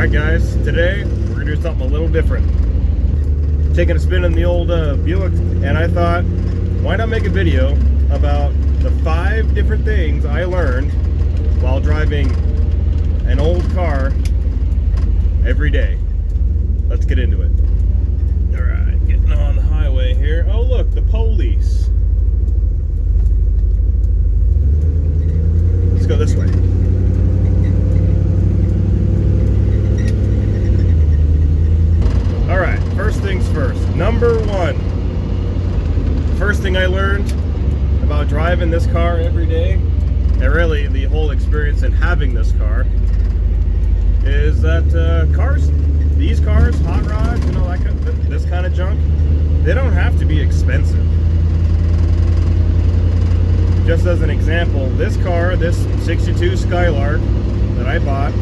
Alright guys, today we're going to do something a little different. Taking a spin in the old Buick, and I thought, why not make a video about the 5 different things I learned while driving an old car every day. Let's get into it. Alright, getting on the highway here. Oh look, the police. Let's go this way. Alright, first things first. Number 1. First thing I learned about driving this car every day, and really the whole experience in having this car, is that these cars, hot rods, you know, this kind of junk, they don't have to be expensive. Just as an example, this car, this 62 Skylark that I bought,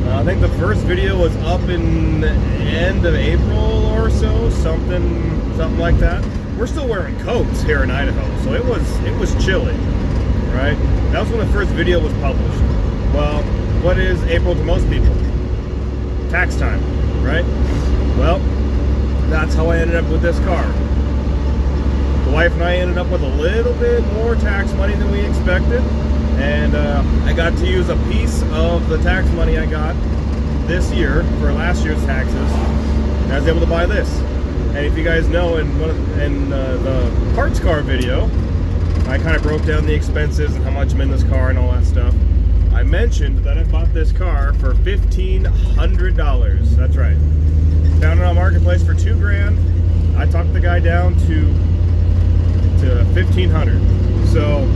I think the first video was up in the end of April or so, something like that. We're still wearing coats here in Idaho, so it was chilly, right? That was when the first video was published. Well, what is April to most people? Tax time, right? Well, that's how I ended up with this car. The wife and I ended up with a little bit more tax money than we expected, and I got to use a piece of the tax money I got this year for last year's taxes, and I was able to buy this. And if you guys know, in the parts car video, I kind of broke down the expenses and how much I'm in this car and all that stuff. I mentioned that I bought this car for $1,500. That's right. Found it on Marketplace for $2 grand. I talked the guy down to $1,500. So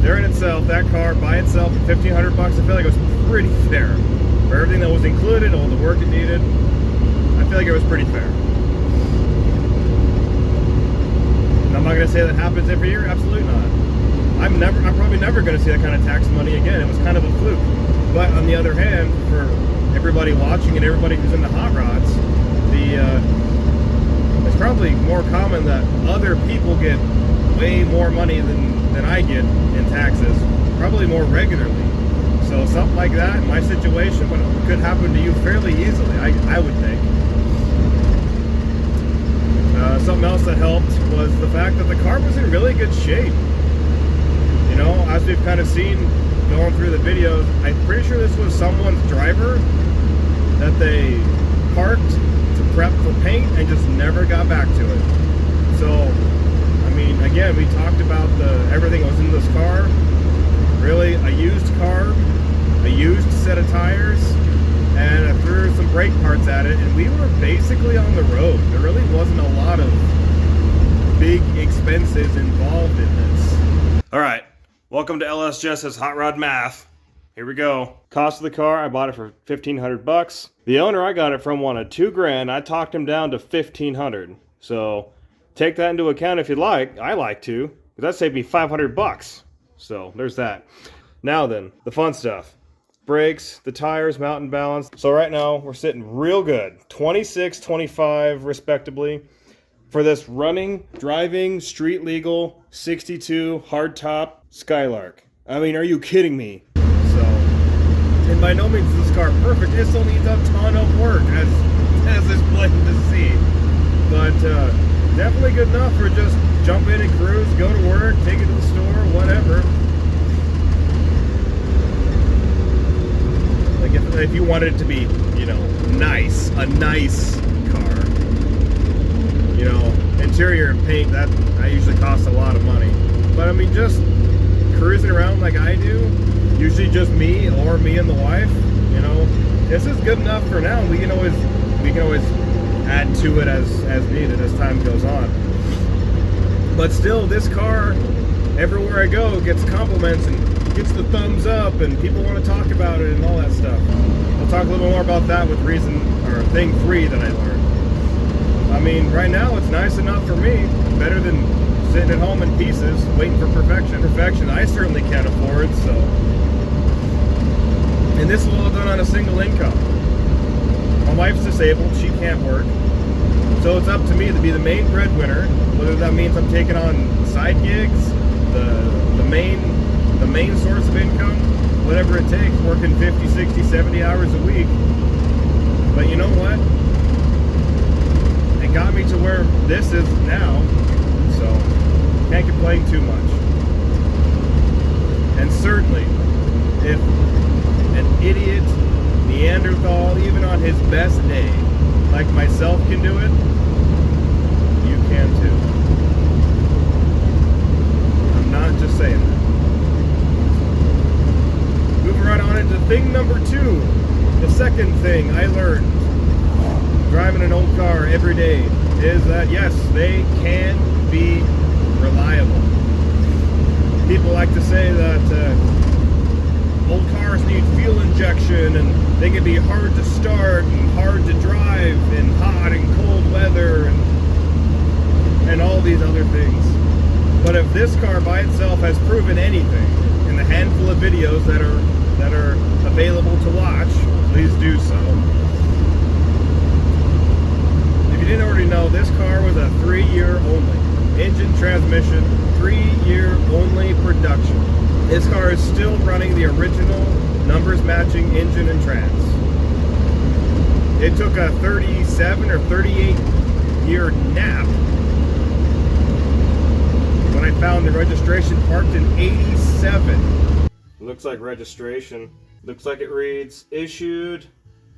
there in itself, that car by itself at $1,500 bucks, I feel like it was pretty fair for everything that was included, all the work it needed. I feel like it was pretty fair. And I'm not going to say that happens every year. Absolutely not. I'm probably never going to see that kind of tax money again. It was kind of a fluke. But on the other hand, for everybody watching and everybody who's into hot rods, it's probably more common that other people get way more money than I get in taxes, probably more regularly. So something like that in my situation could happen to you fairly easily, I would think. Something else that helped was the fact that the car was in really good shape. You know, as we've kind of seen going through the videos, I'm pretty sure this was someone's driver that they parked to prep for paint and just never got back to it. So, I mean, again, we talked about everything that was in this car. Really, a used car, a used set of tires, and I threw some brake parts at it, and we were basically on the road. There really wasn't a lot of big expenses involved in this. All right. Welcome to LSJess's Hot Rod Math. Here we go. Cost of the car, I bought it for $1,500 bucks. The owner I got it from wanted $2 grand. I talked him down to $1,500. So take that into account if you'd like. I like to, because that saved me $500 bucks. So there's that. Now then, the fun stuff. Brakes, the tires, mountain balance. So right now we're sitting real good. 26, 25 respectively. For this running, driving, street legal, 62 hardtop Skylark. I mean, are you kidding me? So, and by no means is this car perfect. It still needs a ton of work, as is plain to see. But definitely good enough for just jump in and cruise, go to work, take it to the store, whatever. Like if you wanted it to be, you know, nice, a nice car. You know, interior and paint, that usually costs a lot of money. But I mean, just cruising around like I do, usually just me or me and the wife, you know, this is good enough for now. We can always add to it as needed as time goes on. But still, this car, everywhere I go, gets compliments and gets the thumbs up, and people want to talk about it and all that stuff. We'll talk a little more about that with thing 3 that I learned. I mean, right now it's nice enough for me, better than sitting at home in pieces, waiting for perfection. Perfection I certainly can't afford, so. And this is all done on a single income. My wife's disabled, she can't work. So it's up to me to be the main breadwinner, whether that means I'm taking on side gigs, the main source of income, whatever it takes, working 50, 60, 70 hours a week. But you know what? It got me to where this is now, so can't complain too much. And certainly, if an idiot Neanderthal, even on his best day, like myself, can do it, you can too. I'm not just saying that. Moving right on into thing number 2. The second thing I learned driving an old car every day is that yes, they can be reliable. People like to say that old cars need fuel injection and they can be hard to start and hard to drive in hot and cold weather and all these other things. But if this car by itself has proven anything in the handful of videos that are available to watch, please do so. If you didn't already know, this car was a 3-year only. Engine, transmission, 3-year only production. This car is still running the original numbers matching engine and trans. It took a 37 or 38 year nap when I found the registration parked in 87. Looks like registration. Looks like it reads issued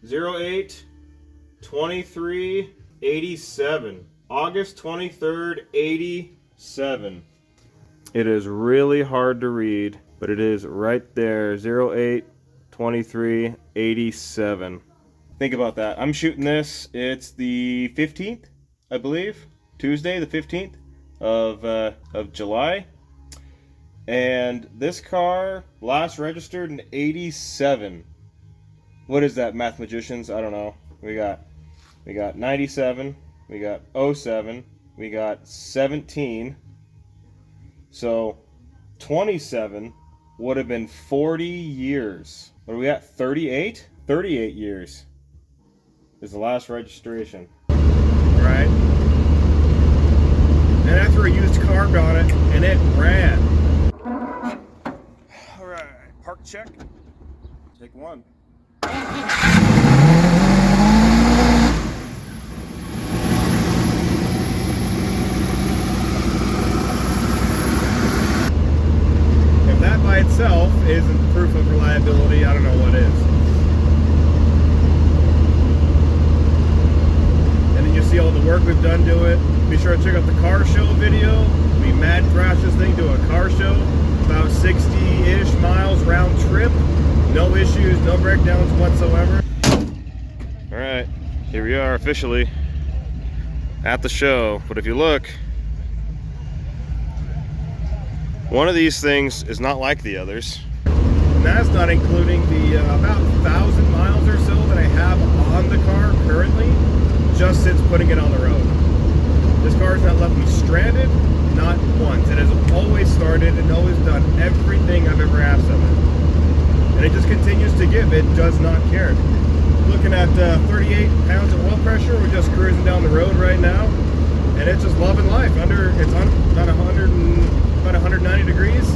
08/23/87. August 23rd, 87. It is really hard to read, but it is right there, 08/23/87. Think about that. I'm shooting this, it's the 15th, I believe, Tuesday the 15th of July. And this car last registered in 87. What is that, math magicians? I don't know. We got 97, we got 07, we got 17. So 27 would have been 40 years. What are we at? 38? 38 years is the last registration. Right? And after a used carb on it, and it ran. Alright, park check. Take one. If that by itself isn't proof of reliability, I don't know what is. And then you see all the work we've done to it. Be sure to check out the car show video. We mad thrash this thing to a car show. About 60-ish miles round trip. No issues, no breakdowns whatsoever. Alright, here we are officially at the show. But if you look, one of these things is not like the others. And that's not including the about 1,000 miles or so that I have on the car currently, just since putting it on the road. This car has not left me stranded, not once. It has always started and always done everything I've ever asked of it. And it just continues to give. It does not care. Looking at 38 pounds of oil pressure. We're just cruising down the road right now, and it's just loving life. It's on about 190 degrees.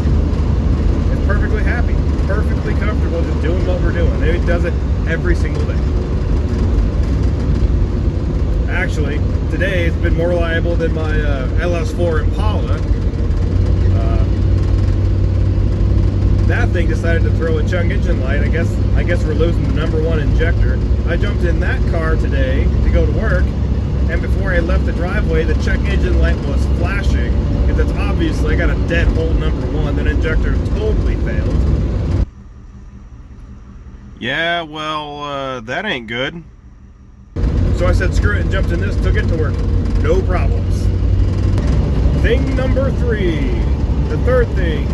It's perfectly happy, perfectly comfortable, just doing what we're doing. It does it every single day. Actually, today it's been more reliable than my LS4 Impala. That thing decided to throw a chunk engine light. I guess we're losing the #1 injector. I jumped in that car today to go to work, and before I left the driveway, the check engine light was flashing. Because it's obviously I got a dead hole #1. That injector totally failed. Yeah, well, that ain't good. So I said screw it and jumped in this, took it to work. No problems. Thing number 3. The third thing,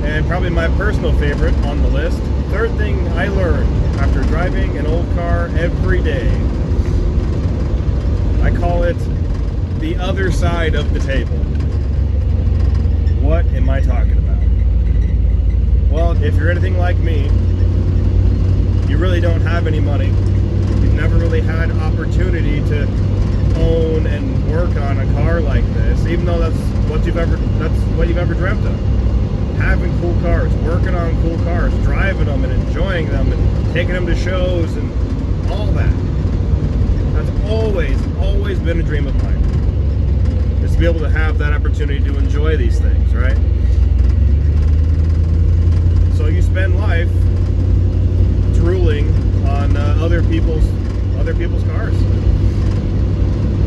and probably my personal favorite on the list. Third thing I learned after driving an old car every day. I call it the other side of the table. What am I talking about? Well, if you're anything like me, you really don't have any money. You've never really had opportunity to own and work on a car like this, even though that's what you've ever dreamt of. Having cool cars, working on cool cars, driving them and enjoying them and taking them to shows and all that. That's always been a dream of mine. Is to be able to have that opportunity to enjoy these things, right? So you spend life drooling on other people's cars.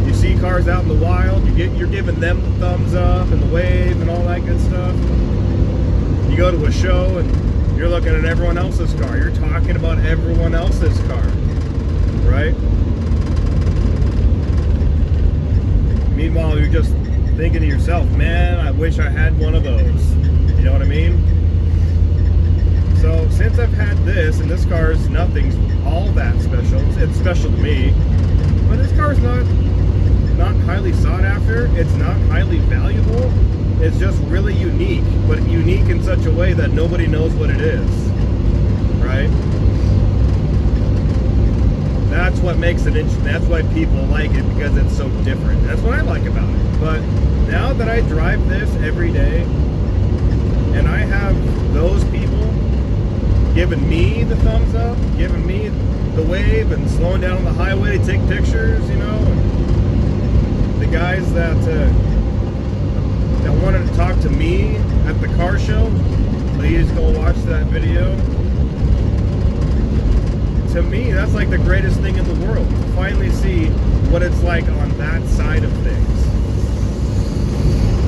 You see cars out in the wild, you're giving them the thumbs up and the wave and all that good stuff. You go to a show and you're looking at everyone else's car. You're talking about everyone else's car, right? Meanwhile, you're just thinking to yourself, man, I wish I had one of those. You know what I mean? So since I've had this, and this car is nothing's all that special. It's special to me, but this car is not highly sought after. It's not highly valuable. It's just really unique, but unique in such a way that nobody knows what it is, right? That's what makes it interesting. That's why people like it, because it's so different. That's what I like about it. But now that I drive this every day, and I have those people giving me the thumbs up, giving me the wave, and slowing down on the highway to take pictures, you know, and the guys that wanted to talk to me at the car show, please go watch that video. To me, that's like the greatest thing in the world, to finally see what it's like on that side of things.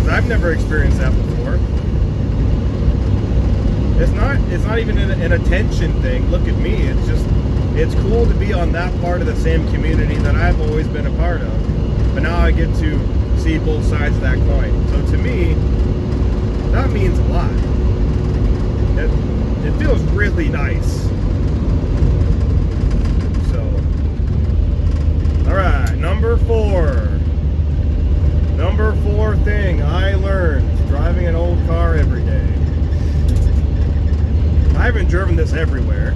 I've never experienced that before. It's not even an attention thing. Look at me. It's cool to be on that part of the same community that I've always been a part of. But now I get to see both sides of that coin. So to me, that means a lot. It feels really nice. So, all right, number four thing I learned driving an old car every day. I haven't driven this everywhere.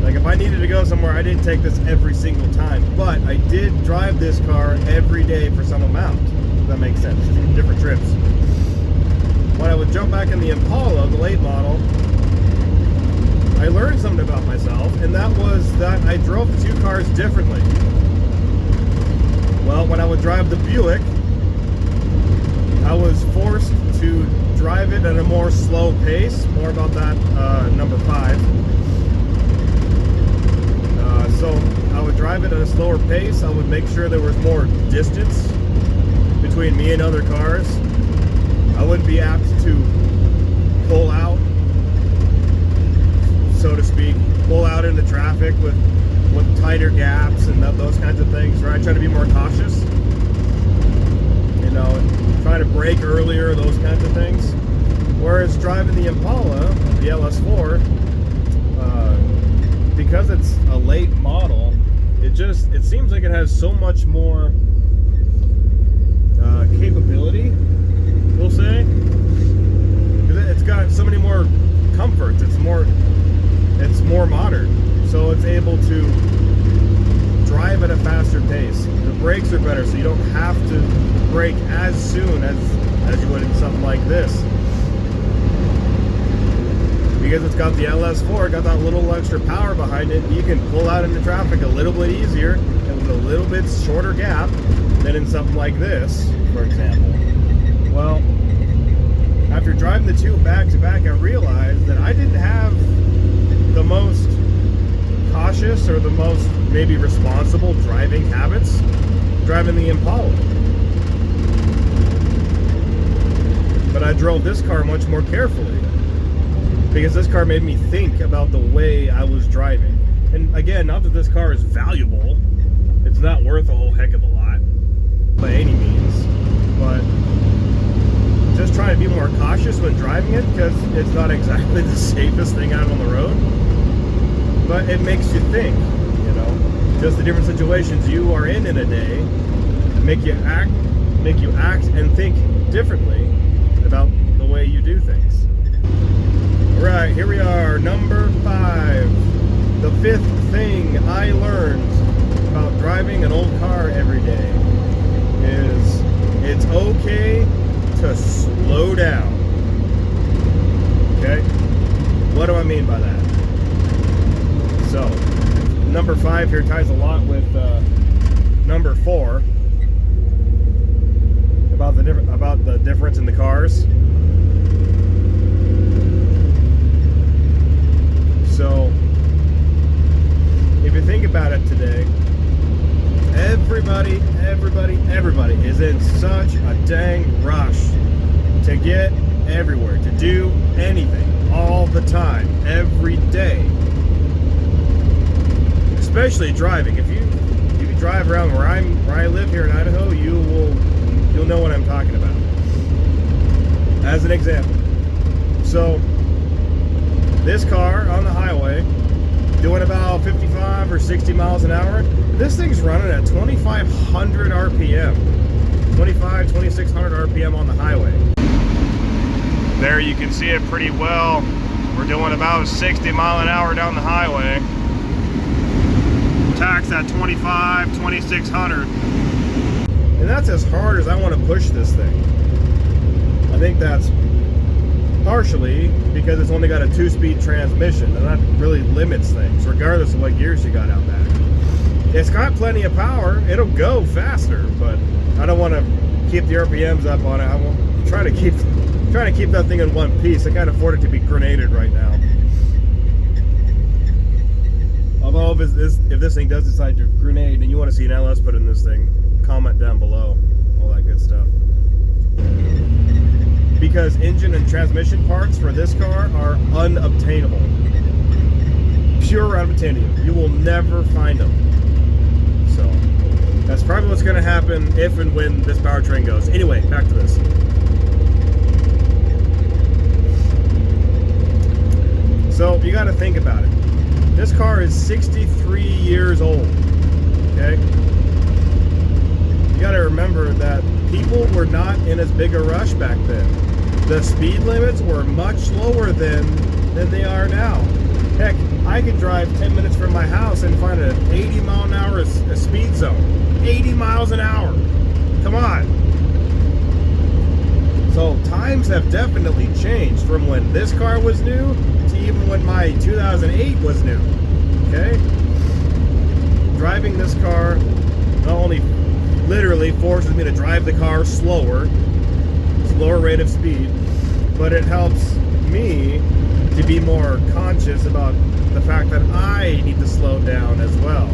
Like if I needed to go somewhere, I didn't take this every single time, but I did drive this car every day for some amount. If that makes sense, just different trips. When I would jump back in the Impala, the late model, I learned something about myself, and that was that I drove the two cars differently. Well, when I would drive the Buick, I was forced to drive it at a more slow pace. More about that number 5. So I would drive it at a slower pace. I would make sure there was more distance between me and other cars. I wouldn't be apt to pull out, so to speak, pull out into traffic with tighter gaps and those kinds of things, right? I try to be more cautious, you know, try to brake earlier, those kinds of things. Whereas driving the Impala, the LS4, because it's a late model, it seems like it has so much more capability, we'll say. It's got so many more comforts. It's more modern, so it's able to drive at a faster pace. The brakes are better, so you don't have to brake as soon as you would in something like this. Because it's got the LS4, got that little extra power behind it, you can pull out into traffic a little bit easier and with a little bit shorter gap than in something like this, for example. Well, after driving the two back to back, I realized that I didn't have the most cautious or the most maybe responsible driving habits driving the Impala. But I drove this car much more carefully, because this car made me think about the way I was driving. And again, not that this car is valuable. It's not worth a whole heck of a lot by any means, but just trying to be more cautious when driving it, because it's not exactly the safest thing out on the road. But it makes you think, you know, just the different situations you are in a day make you act and think differently about the way you do things. Alright, here we are, number 5. The 5th thing I learned about driving an old car every day is it's okay to slow down. Okay? What do I mean by that? 5 here ties a lot with number 4 about the difference in the cars. So if you think about it today, everybody is in such a dang rush to get everywhere, to do anything all the time, every day. Especially driving. If you drive around where I live here in Idaho, you'll know what I'm talking about. As an example. So this car on the highway doing about 55 or 60 miles an hour. This thing's running at 2,500 RPM. 2,600 RPM on the highway. There you can see it pretty well. We're doing about 60 mile an hour down the highway. Tax at 2,600. And that's as hard as I want to push this thing. I think that's partially because it's only got a 2-speed transmission, and that really limits things, regardless of what gears you got out back. It's got plenty of power. It'll go faster, but I don't want to keep the RPMs up on it. I'm trying to keep that thing in one piece. I can't afford it to be grenaded right now. Although if this thing does decide to grenade and you want to see an LS put in this thing, comment down below. All that good stuff. Because engine and transmission parts for this car are unobtainable. Pure unobtainable. You will never find them. So that's probably what's going to happen if and when this powertrain goes. Anyway, back to this. So you got to think about it. This car is 63 years old. Okay? You got to remember that people were not in as big a rush back then. The speed limits were much lower than they are now. Heck, I could drive 10 minutes from my house and find an 80 mile an hour speed zone. 80 miles an hour. Come on. So times have definitely changed from when this car was new to even when my 2008 was new. Okay? Driving this car not only literally forces me to drive the car slower, lower rate of speed, but it helps me to be more conscious about the fact that I need to slow down as well,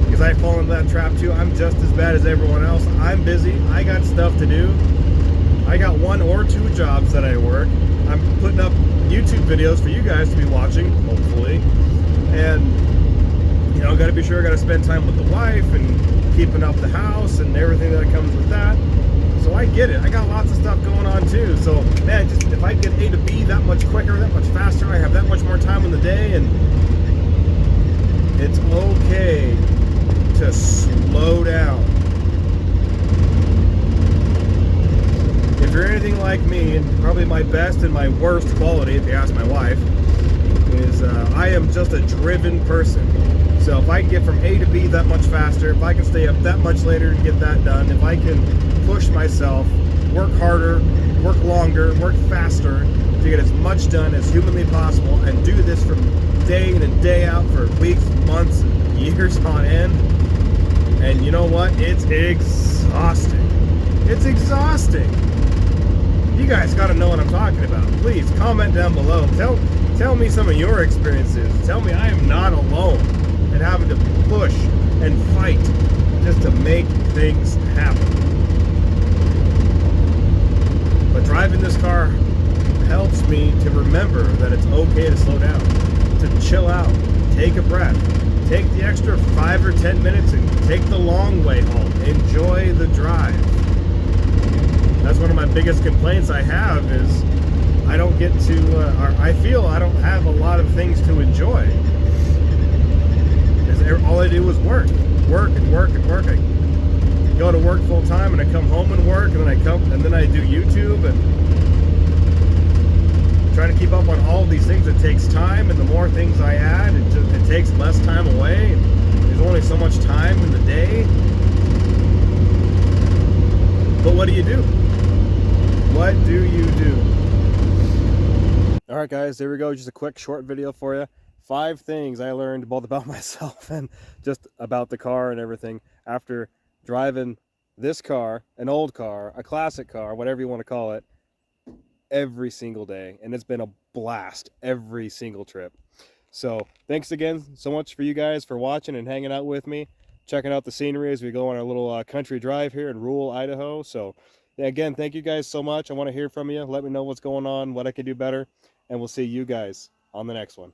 because I fall into that trap too. I'm just as bad as everyone else. I'm busy. I got stuff to do. I got 1 or 2 jobs that I work. I'm putting up YouTube videos for you guys to be watching, hopefully, and you know, got to be sure I got to spend time with the wife and keeping up the house and everything that comes with that. So I get it. I got lots of stuff going on too. So man, just if I get A to B that much quicker, that much faster, I have that much more time in the day, and it's okay to slow down. If you're anything like me, and probably my best and my worst quality, if you ask my wife, is I am just a driven person. So if I can get from A to B that much faster, if I can stay up that much later to get that done, if I can push myself, work harder, work longer, work faster to get as much done as humanly possible, and do this from day in and day out for weeks, months, years on end. And you know what? It's exhausting. It's exhausting. You guys got to know what I'm talking about. Please comment down below. Tell me some of your experiences. Tell me I am not alone in having to push and fight just to make things happen. But driving this car helps me to remember that it's okay to slow down, to chill out, take a breath, take the extra 5 or 10 minutes and take the long way home. Enjoy the drive. That's one of my biggest complaints I have, is I don't get to, I feel I don't have a lot of things to enjoy. All I do is work. I go to work full time, and I come home and work, and then I do YouTube, and trying to keep up on all of these things. It takes time, and the more things I add, it takes less time away. There's only so much time in the day. But what do you do? What do you do? All right, guys, there we go. Just a quick short video for you. 5 things I learned both about myself and just about the car and everything after driving this car, an old car, a classic car, whatever you want to call it, every single day. And it's been a blast every single trip. So thanks again so much for you guys for watching and hanging out with me, checking out the scenery as we go on our little country drive here in rural Idaho. So again, thank you guys so much. I want to hear from you. Let me know what's going on, what I can do better, and we'll see you guys on the next one.